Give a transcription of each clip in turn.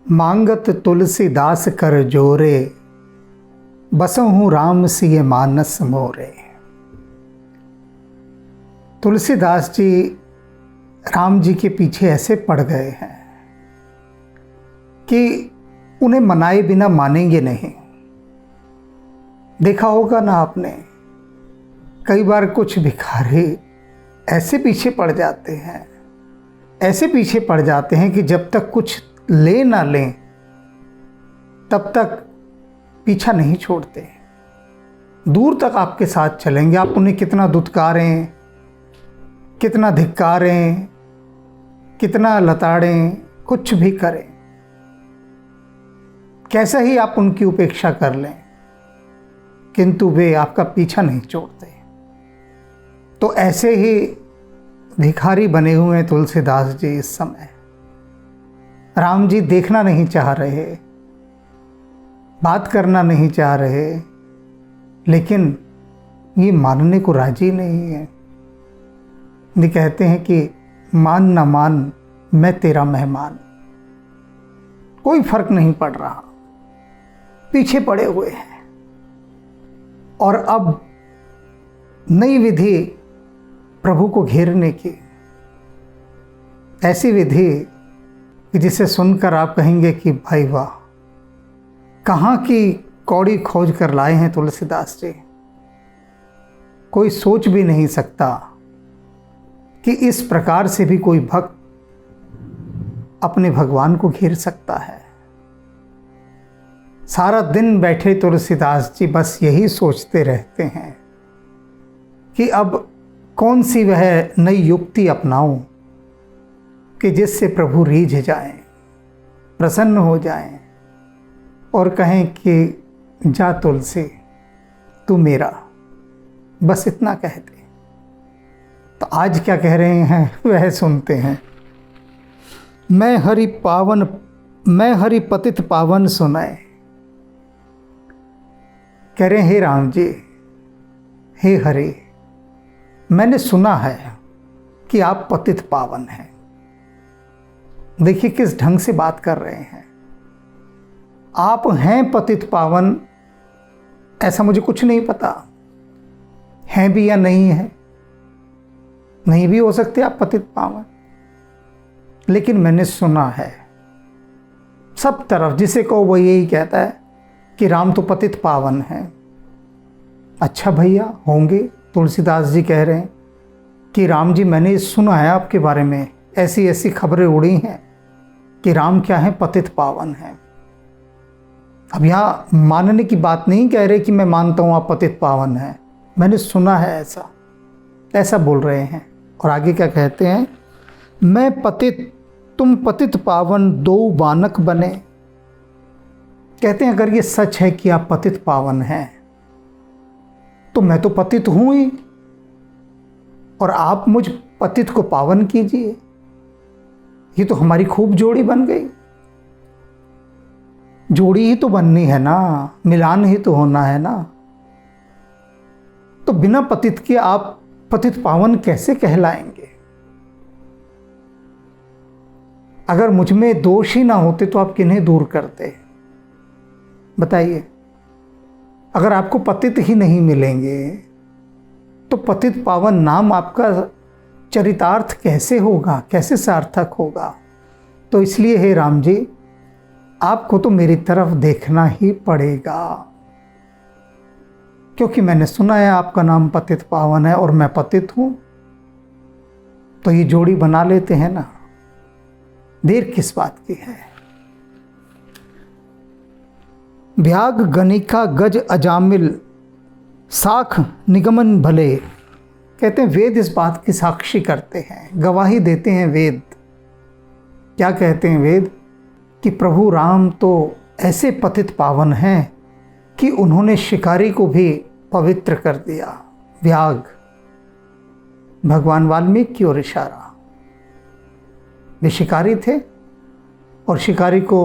मांगत तुलसीदास कर जोरे, बसहूँ राम सिय मानस मोरे। तुलसीदास जी राम जी के पीछे ऐसे पड़ गए हैं कि उन्हें मनाए बिना मानेंगे नहीं। देखा होगा ना आपने, कई बार कुछ भिखारी ऐसे पीछे पड़ जाते हैं, ऐसे पीछे पड़ जाते हैं कि जब तक कुछ ले ना लें तब तक पीछा नहीं छोड़ते। दूर तक आपके साथ चलेंगे। आप उन्हें कितना दुत्कारें, कितना धिक्कारें, कितना लताड़ें, कुछ भी करें, कैसा ही आप उनकी उपेक्षा कर लें, किंतु वे आपका पीछा नहीं छोड़ते। तो ऐसे ही भिखारी बने हुए हैं तुलसीदास जी इस समय। राम जी देखना नहीं चाह रहे, बात करना नहीं चाह रहे, लेकिन ये मानने को राजी नहीं है। ये कहते हैं कि मान ना मान, मैं तेरा मेहमान। कोई फर्क नहीं पड़ रहा, पीछे पड़े हुए हैं। और अब नई विधि प्रभु को घेरने की, ऐसी विधि कि जिसे सुनकर आप कहेंगे कि भाई वाह, कहाँ की कौड़ी खोज कर लाए हैं तुलसीदास जी। कोई सोच भी नहीं सकता कि इस प्रकार से भी कोई भक्त अपने भगवान को घेर सकता है। सारा दिन बैठे तुलसीदास जी बस यही सोचते रहते हैं कि अब कौन सी वह नई युक्ति अपनाऊं कि जिससे प्रभु रीझ जाएं, प्रसन्न हो जाएं और कहें कि जा तुलसी तू मेरा, बस इतना कह दे। तो आज क्या कह रहे हैं वह सुनते हैं। मैं हरि पतित पावन सुनाए। कह रहे हैं, हे राम जी, हे हरि, मैंने सुना है कि आप पतित पावन हैं। देखिए किस ढंग से बात कर रहे हैं। आप हैं पतित पावन, ऐसा मुझे कुछ नहीं पता, हैं भी या नहीं है, नहीं भी हो सकते आप पतित पावन, लेकिन मैंने सुना है सब तरफ, जिसे कहो वो यही कहता है कि राम तो पतित पावन है। अच्छा भैया होंगे, तुलसीदास जी कह रहे हैं कि राम जी मैंने सुना है आपके बारे में, ऐसी ऐसी खबरें उड़ी हैं कि राम क्या है, पतित पावन है। अब यहाँ मानने की बात नहीं कह रहे कि मैं मानता हूँ आप पतित पावन हैं, मैंने सुना है ऐसा, ऐसा बोल रहे हैं। और आगे क्या कहते हैं, मैं पतित तुम पतित पावन दो बानक बने। कहते हैं अगर ये सच है कि आप पतित पावन हैं तो मैं तो पतित हूं ही, और आप मुझ पतित को पावन कीजिए। ये तो हमारी खूब जोड़ी बन गई। जोड़ी ही तो बननी है ना, मिलान ही तो होना है ना। तो बिना पतित के आप पतित पावन कैसे कहलाएंगे? अगर मुझ में दोष ही ना होते तो आप किन्हें दूर करते, बताइए। अगर आपको पतित ही नहीं मिलेंगे तो पतित पावन नाम आपका चरितार्थ कैसे होगा, कैसे सार्थक होगा? तो इसलिए हे राम जी, आपको तो मेरी तरफ देखना ही पड़ेगा, क्योंकि मैंने सुना है आपका नाम पतित पावन है और मैं पतित हूं। तो ये जोड़ी बना लेते हैं ना, देर किस बात की है। व्याग गणिका गज अजामिल साख निगमन भले। कहते हैं वेद इस बात की साक्षी करते हैं, गवाही देते हैं वेद। क्या कहते हैं वेद? कि प्रभु राम तो ऐसे पतित पावन हैं कि उन्होंने शिकारी को भी पवित्र कर दिया। व्याग, भगवान वाल्मीकि की ओर इशारा। वे शिकारी थे और शिकारी को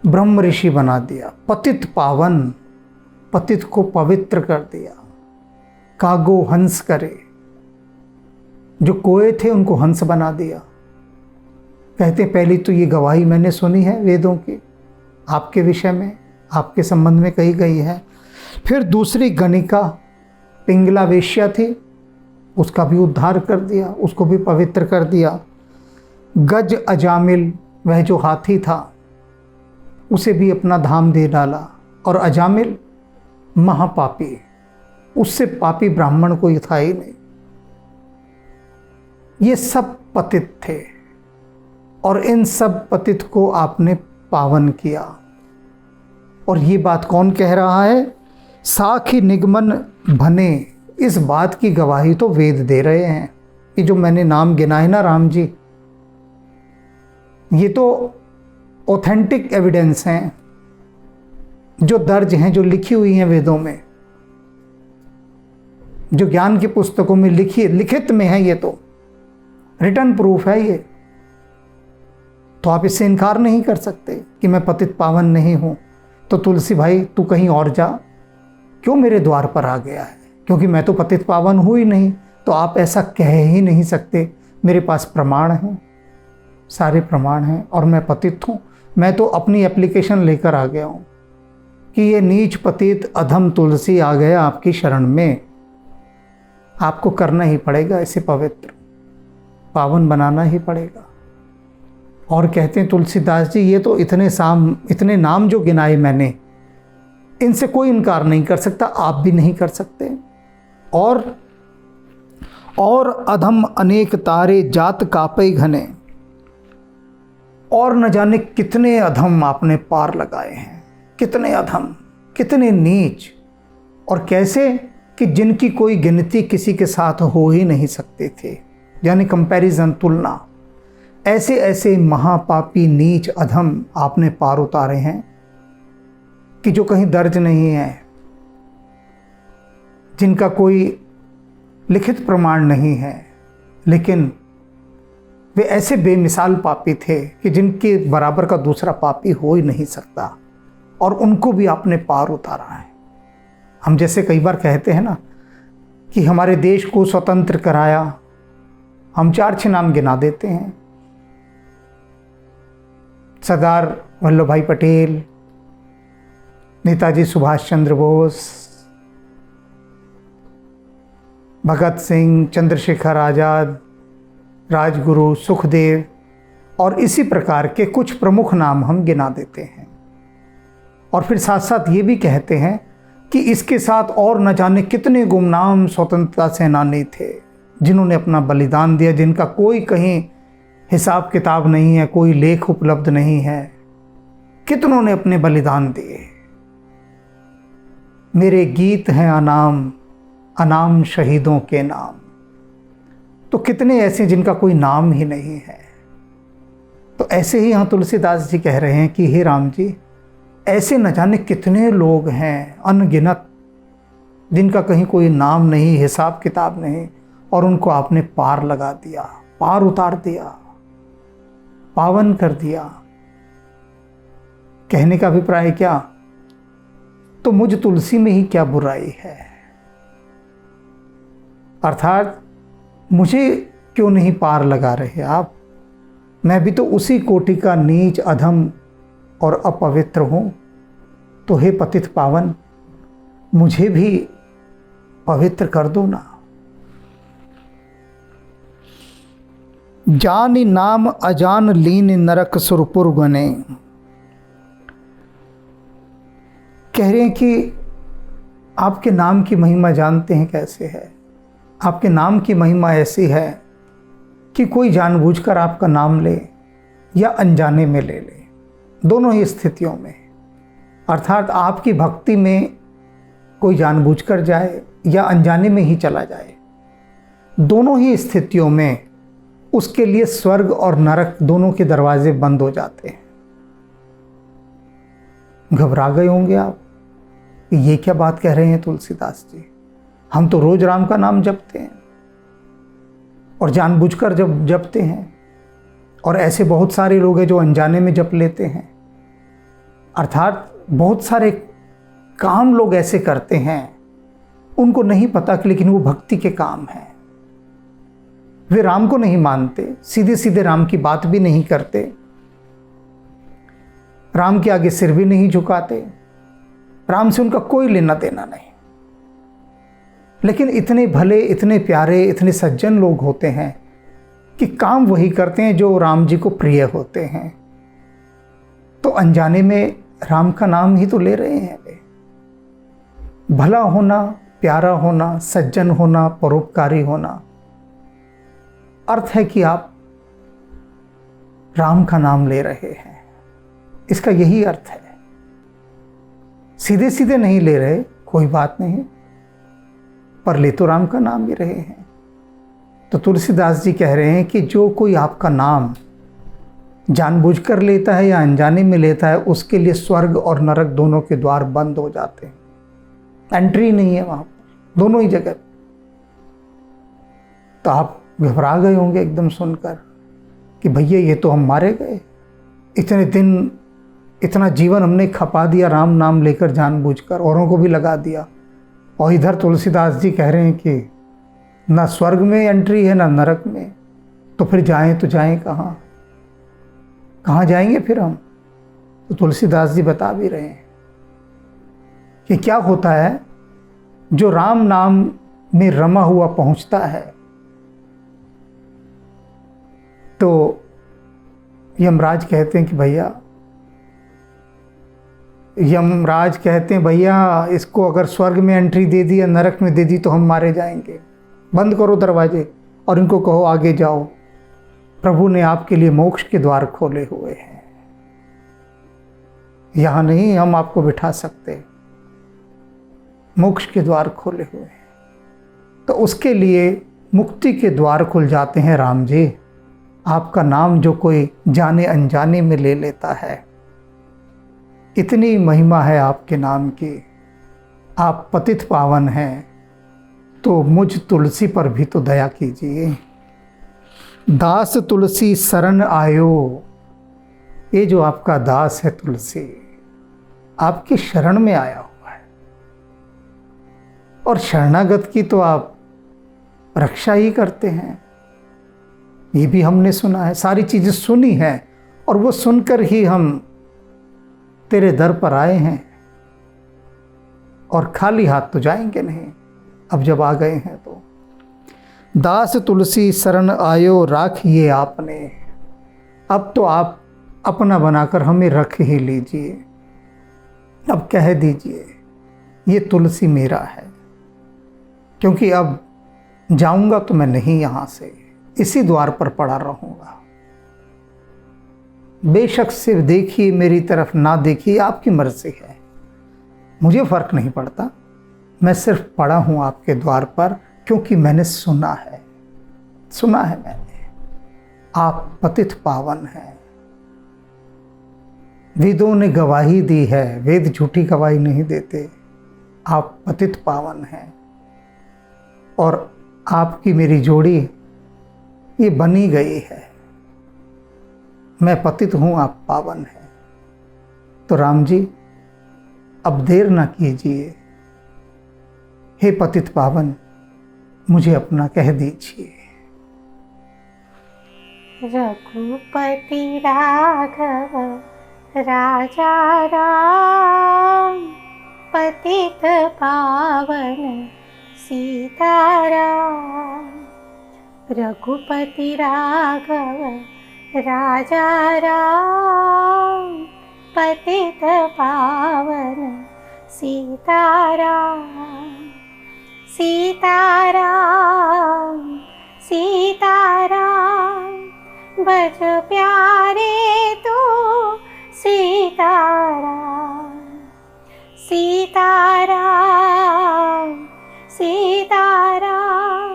ब्रह्म ऋषि बना दिया। पतित पावन, पतित को पवित्र कर दिया। कागो हंस करे, जो कोए थे उनको हंस बना दिया। कहते पहली तो ये गवाही मैंने सुनी है वेदों की आपके विषय में, आपके संबंध में कही गई है। फिर दूसरी गणिका पिंगला वेश्या थी, उसका भी उद्धार कर दिया, उसको भी पवित्र कर दिया। गज अजामिल, वह जो हाथी था, उसे भी अपना धाम दे डाला। और अजामिल महापापी, उससे पापी ब्राह्मण कोई था ही नहीं। ये सब पतित थे और इन सब पतित को आपने पावन किया। और ये बात कौन कह रहा है? साखी निगमन भने, इस बात की गवाही तो वेद दे रहे हैं। ये जो मैंने नाम गिनाए ना राम जी, ये तो ऑथेंटिक एविडेंस हैं, जो दर्ज हैं, जो लिखी हुई हैं वेदों में, जो ज्ञान की पुस्तकों में लिखित में है। ये तो रिटर्न प्रूफ है ये। तो आप इससे इनकार नहीं कर सकते कि मैं पतित पावन नहीं हूं। तो तुलसी भाई, तू कहीं और जा, क्यों मेरे द्वार पर आ गया है? क्योंकि मैं तो पतित पावन हूं ही नहीं। तो आप ऐसा कह ही नहीं सकते। मेरे पास प्रमाण हैं, सारे प्रमाण हैं, और मैं पतित हूं। मैं तो अपनी एप्लीकेशन लेकर आ गया हूं कि ये नीच पतित अधम तुलसी आ गया आपकी शरण में। आपको करना ही पड़ेगा, इसे पवित्र पावन बनाना ही पड़ेगा। और कहते हैं तुलसीदास जी, ये तो इतने नाम जो गिनाए मैंने, इनसे कोई इनकार नहीं कर सकता, आप भी नहीं कर सकते। और अधम अनेक तारे जात कापे घने, और न जाने कितने अधम आपने पार लगाए हैं, कितने अधम, कितने नीच, और कैसे कि जिनकी कोई गिनती किसी के साथ हो ही नहीं सकते थे, यानी कंपैरिजन, तुलना। ऐसे ऐसे महापापी नीच अधम आपने पार उतारे हैं कि जो कहीं दर्ज नहीं है, जिनका कोई लिखित प्रमाण नहीं है, लेकिन वे ऐसे बेमिसाल पापी थे कि जिनके बराबर का दूसरा पापी हो ही नहीं सकता, और उनको भी आपने पार उतारा है। हम जैसे कई बार कहते हैं ना कि हमारे देश को स्वतंत्र कराया, हम 4-6 नाम गिना देते हैं। सरदार वल्लभ भाई पटेल, नेताजी सुभाष चंद्र बोस, भगत सिंह, चंद्रशेखर आज़ाद, राजगुरु, सुखदेव, और इसी प्रकार के कुछ प्रमुख नाम हम गिना देते हैं। और फिर साथ साथ ये भी कहते हैं कि इसके साथ और न जाने कितने गुमनाम स्वतंत्रता सेनानी थे जिन्होंने अपना बलिदान दिया, जिनका कोई कहीं हिसाब किताब नहीं है, कोई लेख उपलब्ध नहीं है। कितनों ने अपने बलिदान दिए। मेरे गीत हैं अनाम, अनाम शहीदों के नाम। तो कितने ऐसे जिनका कोई नाम ही नहीं है। तो ऐसे ही यहाँ तुलसीदास जी कह रहे हैं कि हे राम जी, ऐसे न जाने कितने लोग हैं अनगिनत, जिनका कहीं कोई नाम नहीं, हिसाब किताब नहीं, और उनको आपने पार लगा दिया, पार उतार दिया, पावन कर दिया। कहने का अभिप्राय क्या? तो मुझ तुलसी में ही क्या बुराई है, अर्थात मुझे क्यों नहीं पार लगा रहे आप? मैं भी तो उसी कोटि का नीच, अधम और अपवित्र हूं। तो हे पतित पावन, मुझे भी पवित्र कर दो ना। जानि नाम अजान लीन नरक सुरपुर गने। कह रहे हैं कि आपके नाम की महिमा जानते हैं कैसे है। आपके नाम की महिमा ऐसी है कि कोई जानबूझकर आपका नाम ले या अनजाने में ले ले, दोनों ही स्थितियों में। अर्थात आपकी भक्ति में कोई जानबूझकर जाए या अनजाने में ही चला जाए, दोनों ही स्थितियों में उसके लिए स्वर्ग और नरक दोनों के दरवाजे बंद हो जाते हैं। घबरा गए होंगे आप, ये क्या बात कह रहे हैं तुलसीदास जी? हम तो रोज राम का नाम जपते हैं और जानबूझकर जब जपते हैं, और ऐसे बहुत सारे लोग हैं जो अनजाने में जप लेते हैं। अर्थात बहुत सारे काम लोग ऐसे करते हैं, उनको नहीं पता कि लेकिन वो भक्ति के काम हैं। वे राम को नहीं मानते, सीधे सीधे राम की बात भी नहीं करते। राम के आगे सिर भी नहीं झुकाते, राम से उनका कोई लेना देना नहीं। लेकिन इतने भले, इतने प्यारे, इतने सज्जन लोग होते हैं कि काम वही करते हैं जो राम जी को प्रिय होते हैं। तो अनजाने में राम का नाम ही तो ले रहे हैं वे। भला होना, प्यारा होना, सज्जन होना, परोपकारी होना, अर्थ है कि आप राम का नाम ले रहे हैं। इसका यही अर्थ है। सीधे सीधे नहीं ले रहे, कोई बात नहीं, पर ले तो राम का नाम ही रहे हैं। तो तुलसीदास जी कह रहे हैं कि जो कोई आपका नाम जानबूझकर लेता है या अनजाने में लेता है, उसके लिए स्वर्ग और नरक दोनों के द्वार बंद हो जाते हैं। एंट्री नहीं है वहां पर, दोनों ही जगह। तो आप घबरा गए होंगे एकदम सुनकर कि भैया ये तो हम मारे गए, इतने दिन इतना जीवन हमने खपा दिया राम नाम लेकर जानबूझकर, औरों को भी लगा दिया। और इधर तुलसीदास जी कह रहे हैं कि ना स्वर्ग में एंट्री है ना नरक में, तो फिर जाएं तो जाएं कहाँ, कहाँ जाएंगे फिर हम। तो तुलसीदास जी बता भी रहे हैं कि क्या होता है, जो राम नाम में रमा हुआ पहुंचता है तो यमराज कहते हैं कि भैया, यमराज कहते हैं भैया इसको अगर स्वर्ग में एंट्री दे दी या नरक में दे दी तो हम मारे जाएंगे, बंद करो दरवाजे और इनको कहो आगे जाओ, प्रभु ने आपके लिए मोक्ष के द्वार खोले हुए हैं, यहाँ नहीं हम आपको बिठा सकते, मोक्ष के द्वार खोले हुए हैं। तो उसके लिए मुक्ति के द्वार खुल जाते हैं राम जी। आपका नाम जो कोई जाने अनजाने में ले लेता है, इतनी महिमा है आपके नाम की, आप पतित पावन हैं, तो मुझ तुलसी पर भी तो दया कीजिए। दास तुलसी शरण आयो, ये जो आपका दास है तुलसी, आपकी शरण में आया हुआ है। और शरणागत की तो आप रक्षा ही करते हैं, ये भी हमने सुना है, सारी चीज़ें सुनी हैं, और वो सुनकर ही हम तेरे दर पर आए हैं। और खाली हाथ तो जाएंगे नहीं, अब जब आ गए हैं तो। दास तुलसी शरण आयो राखिए आपने, अब तो आप अपना बनाकर हमें रख ही लीजिए। अब कह दीजिए ये तुलसी मेरा है, क्योंकि अब जाऊंगा तो मैं नहीं यहाँ से, इसी द्वार पर पड़ा रहूंगा। बेशक सिर्फ देखिए मेरी तरफ, ना देखिए आपकी मर्जी है, मुझे फर्क नहीं पड़ता। मैं सिर्फ पड़ा हूं आपके द्वार पर, क्योंकि मैंने सुना है, सुना है मैंने, आप पतित पावन हैं। वेदों ने गवाही दी है, वेद झूठी गवाही नहीं देते, आप पतित पावन हैं। और आपकी मेरी जोड़ी ये बनी गई है, मैं पतित हूं, आप पावन हैं। तो राम जी अब देर ना कीजिए, हे पतित पावन मुझे अपना कह दीजिए। रघुपति राघव राजा राम, पतित पावन सीताराम। रघुपति राघव राजा राम, पतित पावन सीताराम। सीताराम सीताराम बज प्यारे तो सीताराम। सीताराम सीताराम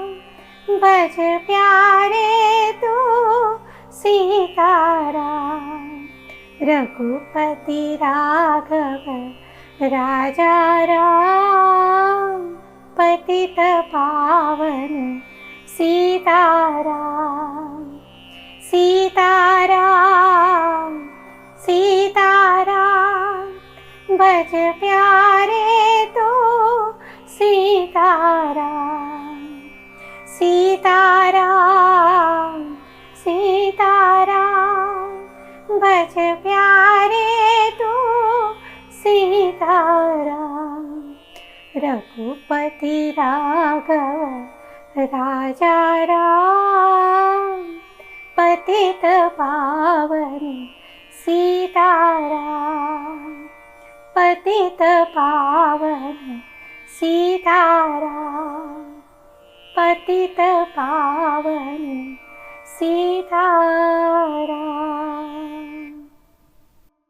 बज प्यारे तो सीताराम। रघुपति राघव राजा राम, पतित पावन सीताराम। सीताराम सीताराम बज प्यारे तो सीताराम। सीताराम सीताराम बज प्यारे रघुपति राघव राजा राम, पतित पावन सीताराम, पतित पावन सीताराम, पतित पावन सीताराम।